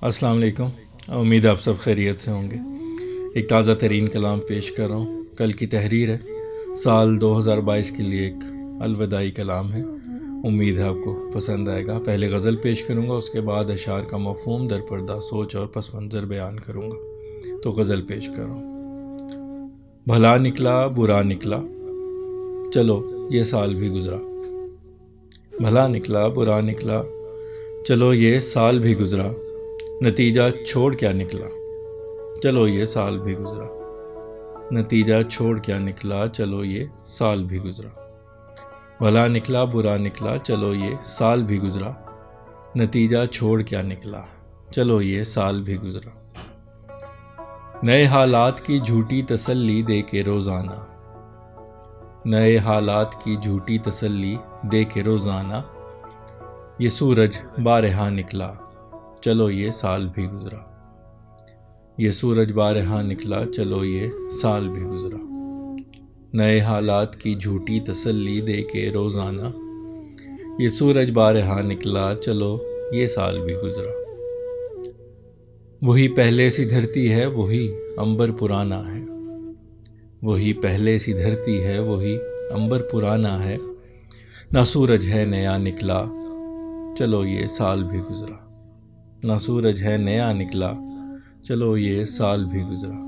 السلام علیکم۔ امید آپ سب خیریت سے ہوں گے۔ ایک تازہ ترین کلام پیش کر رہا ہوں، کل کی تحریر ہے، سال 2022 کے لیے ایک الوداعی کلام ہے۔ امید ہے آپ کو پسند آئے گا۔ پہلے غزل پیش کروں گا، اس کے بعد اشعار کا مفہوم، در پردہ سوچ اور پس منظر بیان کروں گا۔ تو غزل پیش کر رہا ہوں۔ بھلا نکلا برا نکلا، چلو یہ سال بھی گزرا۔ بھلا نکلا برا نکلا، چلو یہ سال بھی گزرا۔ نتیجہ چھوڑ کیا نکلا، چلو یہ سال بھی گزرا۔ نتیجہ چھوڑ کیا نکلا، چلو یہ سال بھی گزرا۔ بھلا نکلا برا نکلا، چلو یہ سال بھی گزرا۔ نتیجہ چھوڑ کیا نکلا، چلو یہ سال بھی گزرا۔ نئے حالات کی جھوٹی تسلی دے کے روزانہ، نئے حالات کی جھوٹی تسلی دے کے روزانہ، یہ سورج بارہا نکلا، چلو یہ سال بھی گزرا۔ یہ سورج بارہا نکلا، چلو یہ سال بھی گزرا۔ نئے حالات کی جھوٹی تسلی دے کے روزانہ، یہ سورج بارہا نکلا، چلو یہ سال بھی گزرا۔ وہی پہلے سی دھرتی ہے، وہی عنبر پرانا ہے۔ وہی پہلے سی دھرتی ہے، وہی عنبر پرانا ہے۔ نہ سورج ہے نیا نکلا، چلو یہ سال بھی گزرا۔ نہ سورج ہے نیا نکلا، چلو یہ سال بھی گزرا۔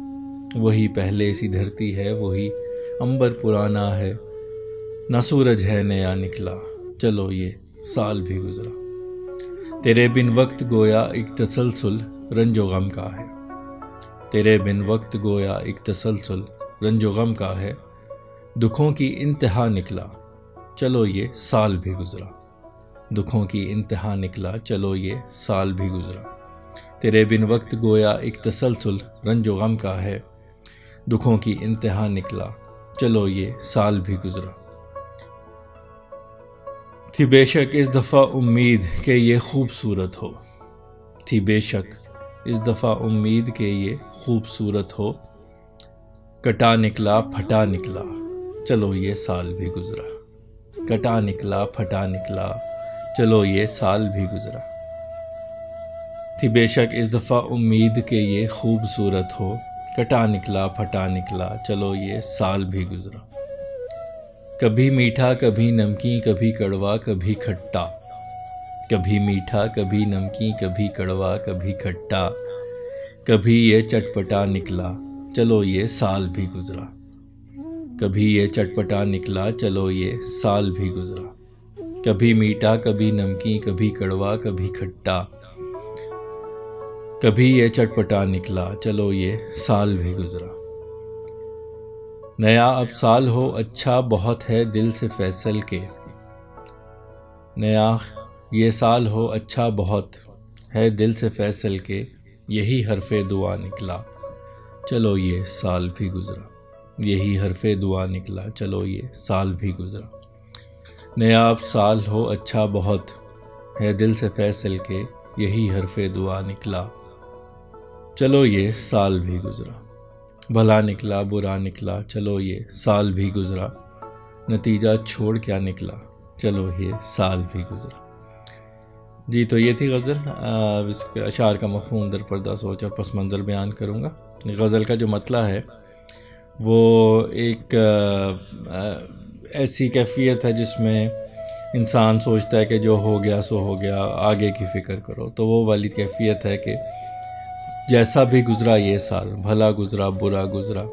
وہی پہلے سی دھرتی ہے، وہی عنبر پرانا ہے۔ نہ سورج ہے نیا نکلا، چلو یہ سال بھی گزرا۔ تیرے بن وقت گویا ایک تسلسل رنج و غم کا ہے۔ تیرے بن وقت گویا ایک تسلسل رنج و غم کا ہے۔ دکھوں کی انتہا نکلا، چلو یہ سال بھی گزرا۔ دکھوں کی انتہا نکلا، چلو یہ سال بھی گزرا۔ تیرے بن وقت گویا ایک تسلسل رنج و غم کا ہے۔ دکھوں کی انتہا نکلا، چلو یہ سال بھی گزرا۔ تھی بے شک اس دفعہ امید کہ یہ خوبصورت ہو۔ تھی بے شک اس دفعہ امید کہ یہ خوبصورت ہو۔ کٹا نکلا پھٹا نکلا، چلو یہ سال بھی گزرا۔ کٹا نکلا پھٹا نکلا، چلو یہ سال بھی گزرا۔ تھی بے شک اس دفعہ امید کہ یہ خوبصورت ہو۔ کٹا نکلا پھٹا نکلا، چلو یہ سال بھی گزرا۔ کبھی میٹھا کبھی نمکین، کبھی کڑوا کبھی کھٹا۔ کبھی میٹھا کبھی نمکین، کبھی کڑوا کبھی کھٹا۔ کبھی یہ چٹپٹا نکلا، چلو یہ سال بھی گزرا۔ کبھی یہ چٹپٹا نکلا، چلو یہ سال بھی گزرا۔ کبھی میٹھا کبھی نمکین، کبھی کڑوا کبھی کھٹا۔ کبھی یہ چٹپٹا نکلا، چلو یہ سال بھی گزرا۔ نیا اب سال ہو اچھا بہت ہے دل سے فیصل کے۔ نیا یہ سال ہو اچھا بہت ہے دل سے فیصل کے، یہی حرف دعا نکلا، چلو یہ سال بھی گزرا۔ یہی حرف دعا نکلا، چلو یہ سال بھی گزرا۔ نیا اب سال ہو اچھا بہت ہے دل سے فیصل کے، یہی حرف دعا نکلا، چلو یہ سال بھی گزرا۔ بھلا نکلا برا نکلا، چلو یہ سال بھی گزرا۔ نتیجہ چھوڑ کیا نکلا، چلو یہ سال بھی گزرا۔ جی تو یہ تھی غزل۔ اس کے اشعار کا مفہوم، در پردہ سوچ اور پس منظر بیان کروں گا۔ غزل کا جو مطلع ہے وہ ایک ایسی کیفیت ہے جس میں انسان سوچتا ہے کہ جو ہو گیا سو ہو گیا، آگے کی فکر کرو۔ تو وہ والی کیفیت ہے کہ جیسا بھی گزرا یہ سال، بھلا گزرا برا گزرا،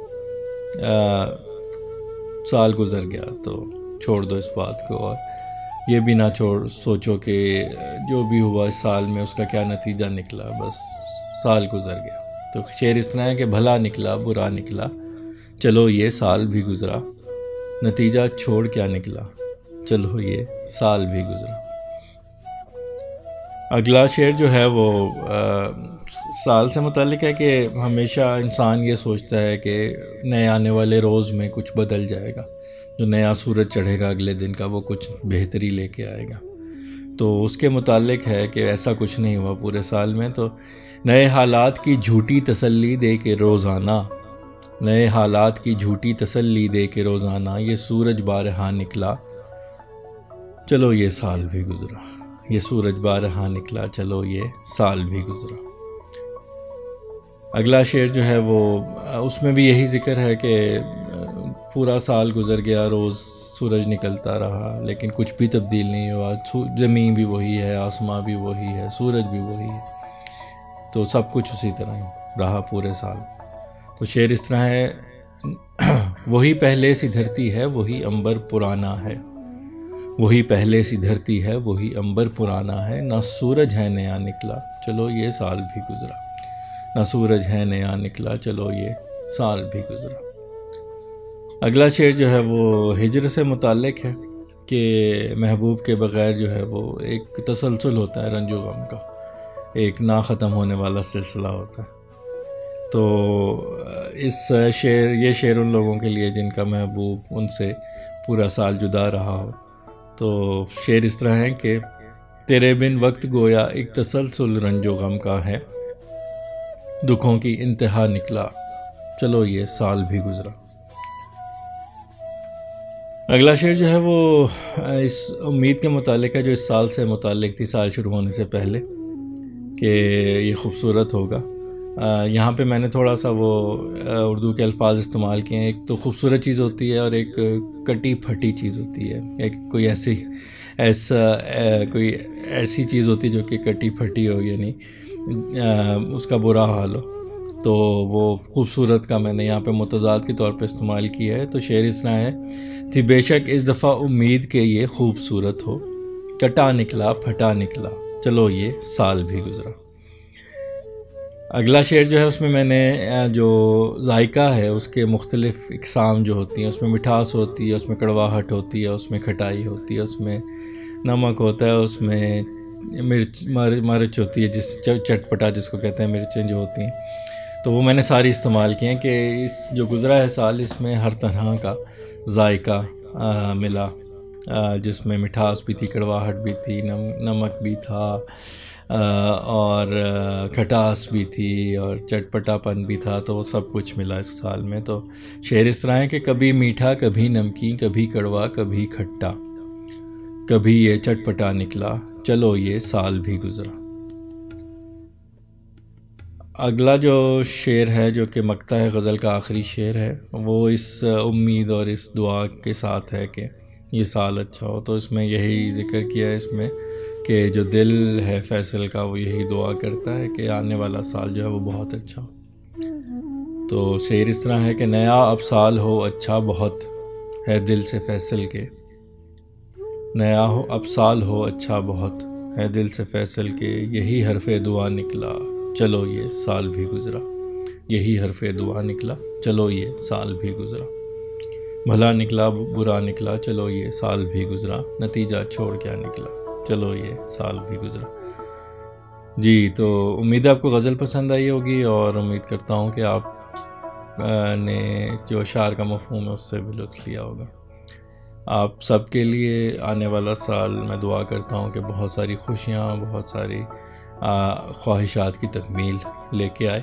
سال گزر گیا تو چھوڑ دو اس بات کو، اور یہ بھی نہ سوچو کہ جو بھی ہوا اس سال میں اس کا کیا نتیجہ نکلا، بس سال گزر گیا۔ تو شعر اس طرح ہے کہ بھلا نکلا برا نکلا، چلو یہ سال بھی گزرا۔ نتیجہ چھوڑ کیا نکلا، چلو یہ سال بھی گزرا۔ اگلا شعر جو ہے وہ سال سے متعلق ہے کہ ہمیشہ انسان یہ سوچتا ہے کہ نئے آنے والے روز میں کچھ بدل جائے گا، جو نیا سورج چڑھے گا اگلے دن کا وہ کچھ بہتری لے کے آئے گا۔ تو اس کے متعلق ہے کہ ایسا کچھ نہیں ہوا پورے سال میں۔ تو نئے حالات کی جھوٹی تسلی دے کے روزانہ، نئے حالات کی جھوٹی تسلی دے کے روزانہ، یہ سورج بارہا نکلا، چلو یہ سال بھی گزرا۔ یہ سورج بارہا نکلا، چلو یہ سال بھی گزرا۔ اگلا شعر جو ہے وہ اس میں بھی یہی ذکر ہے کہ پورا سال گزر گیا، روز سورج نکلتا رہا، لیکن کچھ بھی تبدیل نہیں ہوا، زمین بھی وہی ہے، آسمان بھی وہی ہے، سورج بھی وہی ہے، تو سب کچھ اسی طرح ہی رہا پورے سال۔ تو شعر اس طرح ہے، وہی پہلے سی دھرتی ہے، وہی عنبر پرانا ہے، وہی پہلے سی دھرتی ہے، وہی عنبر پرانا ہے، نہ سورج ہے نیا نکلا، چلو یہ سال بھی گزرا، نہ سورج ہے نیا نکلا، چلو یہ سال بھی گزرا۔ اگلا شعر جو ہے وہ ہجر سے متعلق ہے کہ محبوب کے بغیر جو ہے وہ ایک تسلسل ہوتا ہے رنج و غم کا، ایک نہ ختم ہونے والا سلسلہ ہوتا ہے۔ تو یہ شعر ان لوگوں کے لیے جن کا محبوب ان سے پورا سال جدا رہا ہو۔ تو شعر اس طرح ہے کہ تیرے بن وقت گویا ایک تسلسل رنج و غم کا ہے، دکھوں کی انتہا نکلا، چلو یہ سال بھی گزرا۔ اگلا شعر جو ہے وہ اس امید کے متعلق ہے جو اس سال سے متعلق تھی، سال شروع ہونے سے پہلے، کہ یہ خوبصورت ہوگا۔ یہاں پہ میں نے تھوڑا سا وہ اردو کے الفاظ استعمال کیے ہیں، ایک تو خوبصورت چیز ہوتی ہے اور ایک کٹی پھٹی چیز ہوتی ہے، ایک کوئی ایسی چیز ہوتی ہے جو کہ کٹی پھٹی ہو، یعنی اس کا برا حال ہو، تو وہ خوبصورت کا میں نے یہاں پہ متضاد کے طور پہ استعمال کیا ہے۔ تو شعر اس طرح ہے، تھی بے شک اس دفعہ امید کہ یہ خوبصورت ہو، کٹا نکلا پھٹا نکلا، چلو یہ سال بھی گزرا۔ اگلا شعر جو ہے اس میں میں نے جو ذائقہ ہے اس کے مختلف اقسام جو ہوتی ہیں، اس میں مٹھاس ہوتی ہے، اس میں کڑواہٹ ہوتی ہے، اس میں کھٹائی ہوتی ہے، اس میں نمک ہوتا ہے، اس میں مرچ ہوتی ہے، چٹپٹا جس کو کہتے ہیں، مرچیں جو ہوتی ہیں، تو وہ میں نے ساری استعمال کی ہیں کہ اس جو گزرا ہے سال اس میں ہر طرح کا ذائقہ ملا، جس میں مٹھاس بھی تھی، کڑواہٹ بھی تھی، نمک بھی تھا، اور کھٹاس بھی تھی، اور چٹپٹا پن بھی تھا، تو وہ سب کچھ ملا اس سال میں۔ تو شعر اس طرح ہے کہ کبھی میٹھا کبھی نمکین، کبھی کڑوا کبھی کھٹا، کبھی یہ چٹپٹا نکلا، چلو یہ سال بھی گزرا۔ اگلا جو شعر ہے جو کہ مقطع ہے غزل کا آخری شعر ہے، وہ اس امید اور اس دعا کے ساتھ ہے کہ یہ سال اچھا ہو۔ تو اس میں یہی ذکر کیا ہے اس میں کہ جو دل ہے فیصل کا وہ یہی دعا کرتا ہے کہ آنے والا سال جو ہے وہ بہت اچھا ہو۔ تو شعر اس طرح ہے کہ نیا اب سال ہو اچھا بہت ہے دل سے فیصل کے، نیا ہو اب سال ہو اچھا بہت ہے دل سے فیصل کے، یہی حرف دعا نکلا، چلو یہ سال بھی گزرا، یہی حرف دعا نکلا، چلو یہ سال بھی گزرا، بھلا نکلا برا نکلا، چلو یہ سال بھی گزرا، نتیجہ چھوڑ کیا نکلا، چلو یہ سال بھی گزرا۔ جی، تو امید ہے آپ کو غزل پسند آئی ہوگی، اور امید کرتا ہوں کہ آپ نے جو اشعار کا مفہوم ہے اس سے بھی لطف لیا ہوگا۔ آپ سب کے لیے آنے والا سال میں دعا کرتا ہوں کہ بہت ساری خوشیاں، بہت ساری خواہشات کی تکمیل لے کے آئے،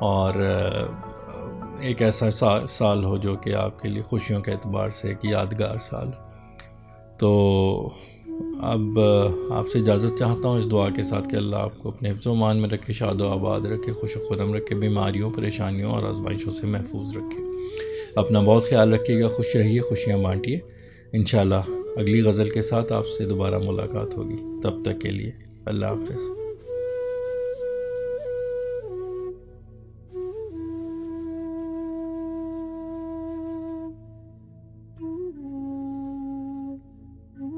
اور ایک ایسا سال ہو جو کہ آپ کے لیے خوشیوں کے اعتبار سے ایک یادگار سال۔ تو اب آپ سے اجازت چاہتا ہوں اس دعا کے ساتھ کہ اللہ آپ کو اپنے حفظ و امان میں رکھے، شاد و آباد رکھے، خوش و خرم رکھے، بیماریوں، پریشانیوں اور آزمائشوں سے محفوظ رکھے۔ اپنا بہت خیال رکھیے گا، خوش رہیے، خوشیاں بانٹیے۔ انشاءاللہ اگلی غزل کے ساتھ آپ سے دوبارہ ملاقات ہوگی، تب تک کے لیے اللہ حافظ۔